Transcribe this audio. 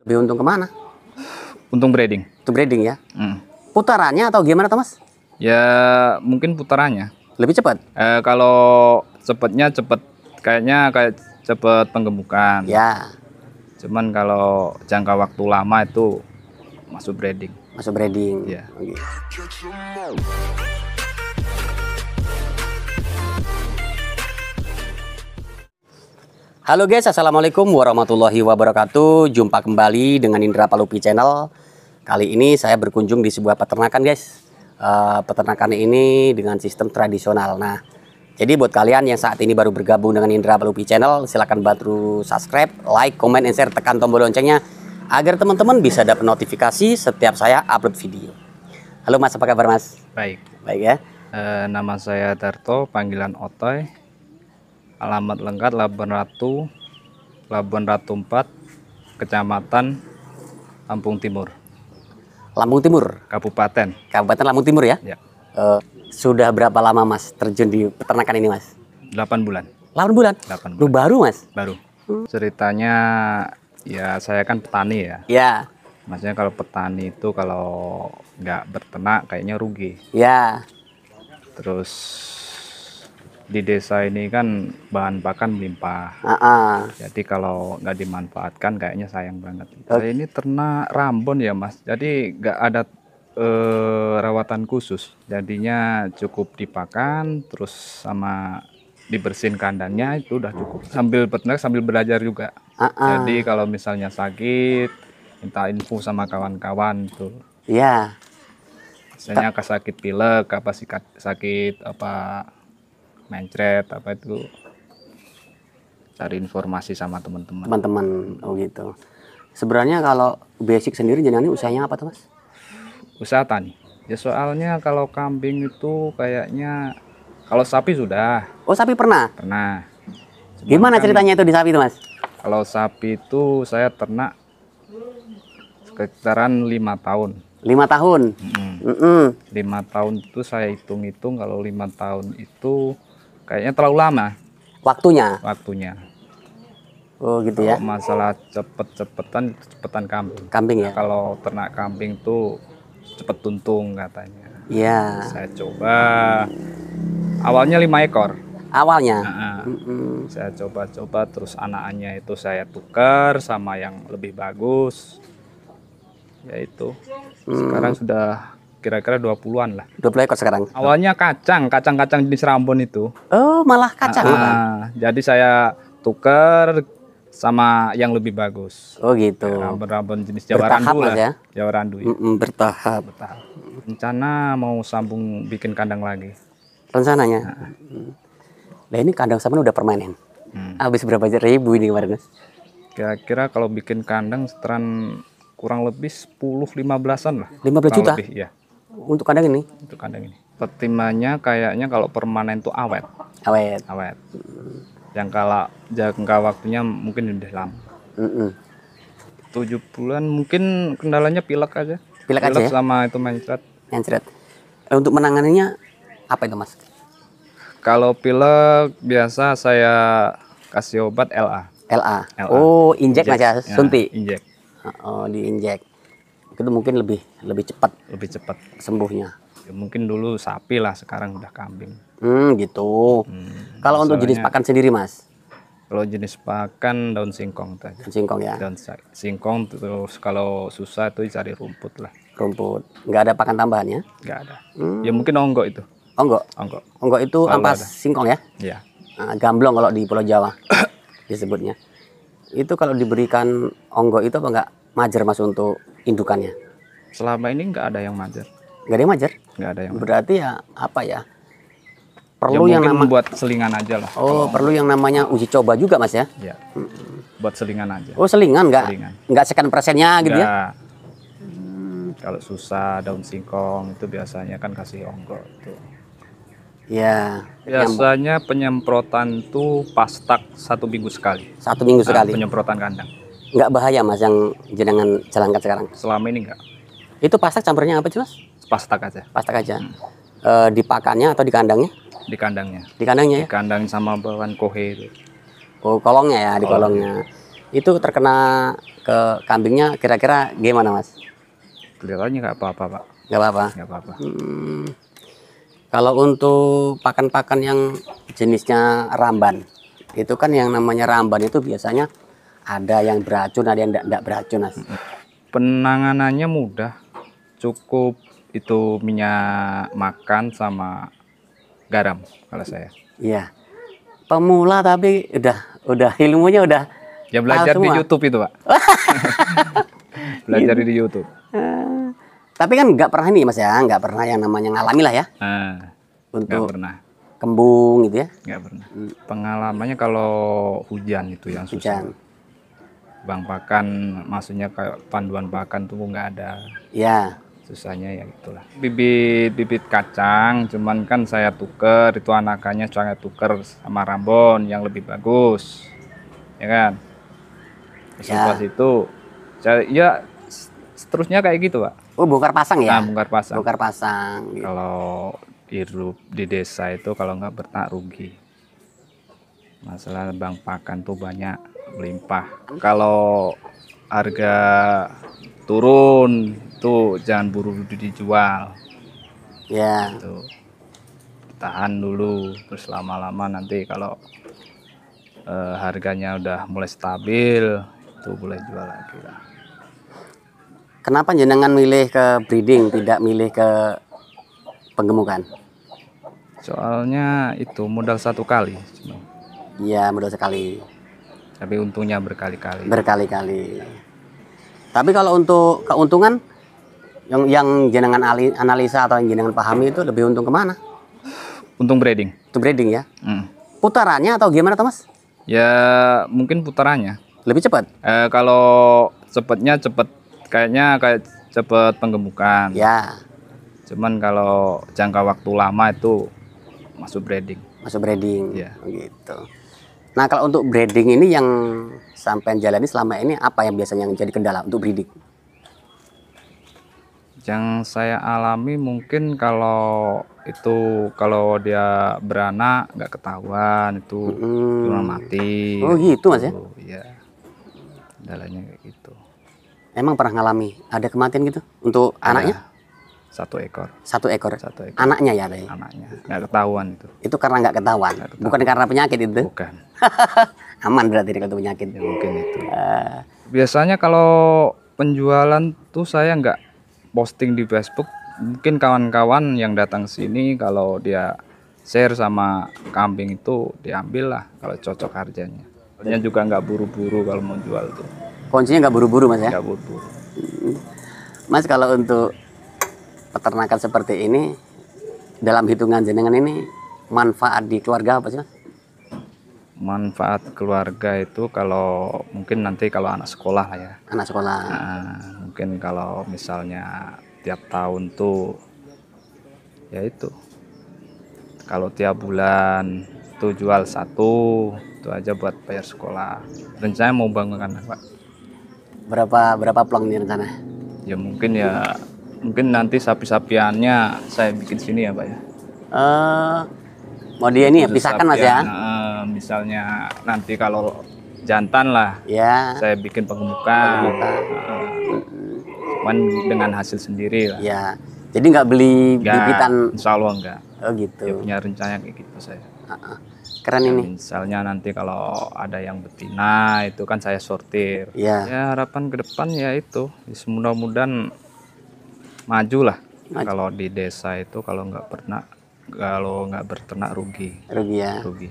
Lebih untung kemana? Untung breeding. Untuk breeding ya? Hmm. Putarannya atau gimana Thomas? Ya mungkin putarannya. Lebih cepat? Kalau cepetnya cepet, kayaknya kayak cepet penggemukan. Ya. Cuman kalau jangka waktu lama itu masuk breeding. Masuk breeding. Ya. Oke. Halo guys, assalamualaikum warahmatullahi wabarakatuh. Jumpa kembali dengan Indra Palupi Channel. Kali ini saya berkunjung di sebuah peternakan guys. Peternakan ini dengan sistem tradisional. Nah, jadi buat kalian yang saat ini baru bergabung dengan Indra Palupi Channel, silahkan bantu subscribe, like, comment, and share, tekan tombol loncengnya agar teman-teman bisa dapat notifikasi setiap saya upload video. Halo Mas, apa kabar Mas? Baik. Baik ya. Nama saya Darto, panggilan Otoy. Alamat lengkap Labuan Ratu 4, Kecamatan Lampung Timur, Lampung Timur, Kabupaten. Kabupaten Lampung Timur ya? Ya. Sudah berapa lama Mas terjun di peternakan ini Mas? 8 bulan. 8 bulan? 8 Lu bulan. baru Mas? Baru. Ceritanya ya saya kan petani ya. Ya. Maksudnya kalau petani itu kalau nggak berternak kayaknya rugi. Ya. Terus di desa ini kan bahan pakan melimpah. Jadi kalau nggak dimanfaatkan kayaknya sayang banget. Saya ini ternak Rambon ya Mas. Jadi nggak ada rawatan khusus. Jadinya cukup dipakan terus sama dibersihin kandangnya itu udah cukup. Sambil peternak sambil belajar juga. Jadi kalau misalnya sakit minta info sama kawan-kawan tuh. Iya. Misalnya sakit pilek, apa sakit apa mencret apa itu, cari informasi sama teman-teman. Oh gitu. Sebenarnya kalau basic sendiri jenengan ini usahanya apa tuh Mas? Usaha tani. Ya soalnya kalau kambing itu kayaknya, kalau sapi sudah. Oh sapi pernah? Pernah. Gimana ceritanya itu di sapi itu Mas? Kalau sapi itu saya ternak sekitaran 5 tahun. 5 tahun? 5 tahun itu saya hitung-hitung, kalau 5 tahun itu kayaknya terlalu lama waktunya. Oh gitu ya. Kalau masalah cepetan kambing ya. Kalau ternak kambing tuh cepet tuntung katanya. Iya. Saya coba awalnya 5 ekor awalnya. Saya coba terus anakannya itu saya tukar sama yang lebih bagus, yaitu sekarang sudah kira-kira 20-an lah. 20 ekor sekarang. Awalnya kacang jenis Rambon itu. Oh, malah kacang. Jadi saya tukar sama yang lebih bagus. Oh gitu. Rambon jenis Jawa Randu lah. Ya? Jawa Randu. Ya. Bertahap. Rencana mau sambung bikin kandang lagi. Rencananya. Nah ini kandang sama udah permanen. Habis berapa ribu ini kemarin? Kira-kira kalau bikin kandang setoran kurang lebih 10-15an lah. 15 juta? Lebih, ya. Untuk kandang ini? Untuk kandang ini. Pertimbangannya kayaknya kalau permanen itu awet. Yang kalau jangka waktunya mungkin udah lama. 7 bulan mungkin kendalanya pilek aja. Pilek aja ya? Sama itu mencret. Untuk menanganinya apa itu Mas? Kalau pilek biasa saya kasih obat LA. Oh, injek Mas ya, suntik. Injek. Oh, diinjek. Itu mungkin lebih cepat sembuhnya. Ya, mungkin dulu sapi lah, sekarang udah kambing. Gitu. Kalau untuk jenis pakan sendiri Mas? Kalau jenis pakan daun singkong tadi. Singkong ya. Daun singkong, terus kalau susah itu cari rumput lah. Nggak ada pakan tambahannya? Nggak ada. Ya mungkin onggok itu. Onggok itu ampas singkong ya? Iya. Gamblong kalau di Pulau Jawa disebutnya. Itu kalau diberikan onggok itu apa nggak majer Mas untuk indukannya? Selama ini nggak ada yang majer. Nggak ada yang majer? Nggak ada yang majer. Berarti ya apa ya? Perlu ya yang mungkin buat selingan aja lah. Oh, perlu yang namanya uji coba juga Mas ya? Iya. Buat selingan aja. Oh, selingan nggak sekian persennya gitu ya? Kalau susah daun singkong itu biasanya kan kasih onggok itu. Ya. Biasanya penyemprotan tuh pastak 1 minggu sekali. 1 minggu sekali. Penyemprotan kandang. Nggak bahaya Mas yang jenengan jalankan sekarang? Selama ini nggak. Itu pastak campurnya apa sih Mas? Pastak aja. Di pakannya atau di kandangnya? Di kandangnya. Di kandangnya ya? Di kandang sama bawaan kohe itu. Oh, kolongnya ya, di kolongnya. Itu terkena ke kambingnya kira-kira gimana Mas? Kelihatannya nggak apa-apa Pak. Nggak apa-apa. Nggak apa-apa. Kalau untuk pakan-pakan yang jenisnya ramban, itu kan yang namanya ramban itu biasanya ada yang beracun, ada yang tidak beracun Mas. Penanganannya mudah, cukup itu minyak makan sama garam kalau saya. Iya. Pemula tapi udah ilmunya udah Ya belajar tahu di semua. YouTube itu Pak. Belajar di YouTube. Tapi kan nggak pernah ini Mas ya, nggak pernah yang namanya ngalami lah ya Nah, nggak untuk pernah. kembung gitu ya. Nggak pernah. Pengalamannya kalau hujan itu yang susah. Hujan. Bang pakan, maksudnya kayak panduan pakan tuh nggak ada. Ya. Susahnya ya itulah. Bibit kacang, cuman kan saya tuker, itu anakannya saya tuker sama Rambon yang lebih bagus, ya kan? Ya. Pas itu, saya ya seterusnya kayak gitu Pak. Oh, bongkar pasang ya? Nah, bongkar pasang. Bongkar pasang. Gitu. Kalau hidup di desa itu kalau nggak bertak rugi. Masalah bang pakan tuh banyak melimpah. Kalau harga turun tuh jangan buru-buru dijual. Ya. Tuh. Tahan dulu, terus lama-lama nanti kalau harganya udah mulai stabil, itu boleh jual lagi lah. Kenapa jenengan milih ke breeding, tidak milih ke penggemukan? Soalnya itu modal satu kali, Iya, modal sekali. tapi untungnya berkali-kali. Berkali-kali. Tapi kalau untuk keuntungan yang jenengan analisa atau yang jenengan pahami itu lebih untung kemana? Untung breeding. Itu breeding ya? Hmm. Putarannya atau gimana Thomas? Ya mungkin putarannya. Lebih cepat? Kalau cepetnya cepet, kayaknya kayak cepet penggemukan. Ya. Cuman kalau jangka waktu lama itu masuk breeding. Masuk breeding. Ya. Gitu. Nah kalau untuk breeding ini yang sampai jalani selama ini apa yang biasanya yang jadi kendala untuk breeding? Yang saya alami mungkin kalau dia beranak nggak ketahuan itu cuma mati. Oh gitu Mas ya? Iya. Kendalanya kayak gitu. Emang pernah ngalami ada kematian gitu untuk anaknya? Satu ekor. Satu ekor. Satu ekor. Anaknya ya ada ya? Anaknya nggak ketahuan itu. Itu karena nggak ketahuan, bukan karena penyakit itu? Bukan. Aman berarti kalau penyakit. Ya mungkin itu. Biasanya kalau penjualan tuh saya nggak posting di Facebook. Mungkin kawan-kawan yang datang sini kalau dia share sama kambing itu diambil lah kalau cocok harganya. Harganya juga nggak buru-buru kalau mau jual tuh. Kuncinya nggak buru-buru Mas ya? Nggak buru-buru. Mas kalau untuk peternakan seperti ini dalam hitungan jenengan ini manfaat di keluarga apa sih Mas? Manfaat keluarga itu kalau mungkin nanti kalau anak sekolah lah ya. Anak sekolah. Nah, mungkin kalau misalnya tiap tahun tuh ya itu. Kalau tiap bulan tuh jual satu, itu aja buat bayar sekolah. Rencana mau bangun anak Pak. Berapa peluang ini rencana? Ya mungkin nanti sapi-sapiannya saya bikin sini ya Pak ya. Mau dia ini ya pisahkan Mas ya? Misalnya nanti kalau jantan lah, Ya. saya bikin penggemukan. Cuman dengan hasil sendiri lah. Ya. Jadi nggak beli bibitan? Insya Allah enggak. Oh gitu. Ya punya rencana kayak gitu saya. Keren Ya, ini. misalnya nanti kalau ada yang betina itu kan saya sortir. Ya. Ya harapan ke depan ya itu, mudah-mudahan maju lah. Kalau di desa itu kalau nggak berternak rugi. Rugi ya. Rugi.